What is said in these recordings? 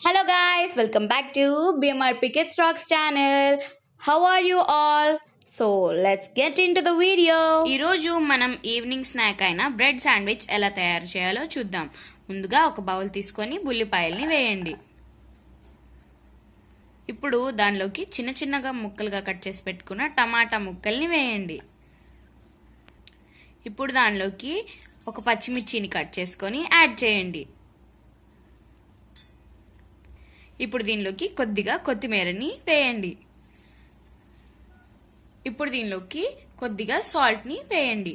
Hello guys, welcome back to BMRPkids Rocks channel. How are you all? So let's get into the video. ఈ రోజు మనం evening snack అయిన bread sandwich ఎలా తయారు చేయాలో చూద్దాం. ముందుగా ఒక బౌల్ తీసుకొని ఉల్లిపాయల్ని వేయండి. ఇప్పుడు దానిలోకి చిన్న చిన్నగా ముక్కలుగా కట్ చేసి పెట్టుకున్న టమాటా ముక్కల్ని వేయండి. ఇప్పుడు దానిలోకి ఒక పచ్చిమిర్చిని కట్ చేసుకొని యాడ్ చేయండి. ఇప్పుడు దీనిలోకి కొద్దిగా కొత్తిమీరని వేయండి. ఇప్పుడు దీనిలోకి కొద్దిగా సాల్ట్ని వేయండి.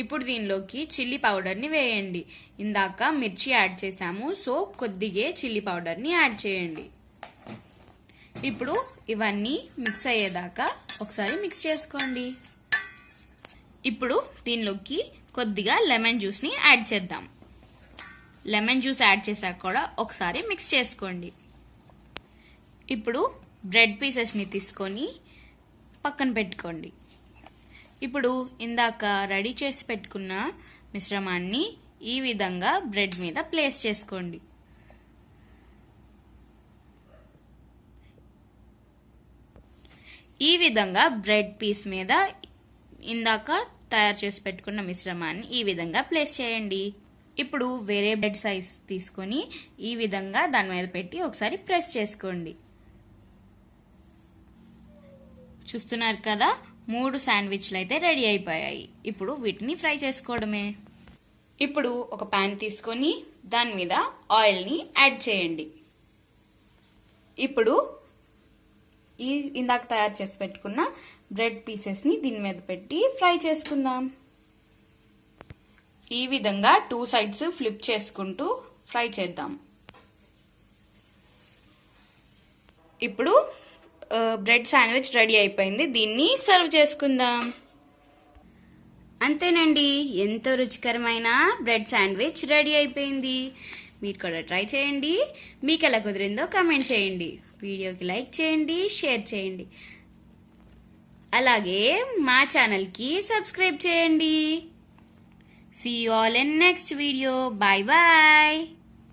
ఇప్పుడు దీనిలోకి చిల్లీ పౌడర్ని వేయండి. ఇందాక మిర్చి యాడ్ చేసాము, సో కొద్దిగా చిల్లీ పౌడర్ని యాడ్ చేయండి. ఇప్పుడు ఇవన్నీ మిక్స్ అయ్యేదాకా ఒకసారి మిక్స్ చేసుకోండి. ఇప్పుడు దీనిలోకి కొద్దిగా లెమన్ జ్యూస్ని యాడ్ చేద్దాం. లెమన్ జ్యూస్ యాడ్ చేశాక కూడా ఒకసారి మిక్స్ చేసుకోండి. ఇప్పుడు బ్రెడ్ పీసెస్ని తీసుకొని పక్కన పెట్టుకోండి. ఇప్పుడు ఇందాక రెడీ చేసి పెట్టుకున్న మిశ్రమాన్ని ఈ విధంగా బ్రెడ్ మీద ప్లేస్ చేసుకోండి. ఈ విధంగా బ్రెడ్ పీస్ మీద ఇందాక తయారు చేసి పెట్టుకున్న మిశ్రమాన్ని ఈ విధంగా ప్లేస్ చేయండి. ఇప్పుడు వేరే బ్రెడ్ సైజ్ తీసుకొని ఈ విధంగా దాని మీద పెట్టి ఒకసారి ప్రెస్ చేసుకోండి. చూస్తున్నారు కదా, 3 శాండ్విచ్లు అయితే రెడీ అయిపోయాయి. ఇప్పుడు వీటిని ఫ్రై చేసుకోవడమే. ఇప్పుడు ఒక ప్యాన్ తీసుకొని దాని మీద ఆయిల్ని యాడ్ చేయండి. ఇప్పుడు ఇందాక తయారు చేసి పెట్టుకున్న బ్రెడ్ పీసెస్ని దీని మీద పెట్టి ఫ్రై చేసుకుందాం. ఈ విధంగా 2 సైడ్స్ ఫ్లిప్ చేసుకుంటూ ఫ్రై చేద్దాం. ఇప్పుడు బ్రెడ్ శాండ్విచ్ రెడీ అయిపోయింది. దీన్ని సర్వ్ చేసుకుందాం. అంతేనండి, ఎంతో రుచికరమైన బ్రెడ్ శాండ్విచ్ రెడీ అయిపోయింది. మీరు కూడా ట్రై చేయండి. మీకు ఎలా కుదిరిందో కామెంట్ చేయండి. వీడియోకి లైక్ చేయండి, షేర్ చేయండి. అలాగే మా ఛానల్కి సబ్స్క్రైబ్ చేయండి. See you all in next video. Bye bye.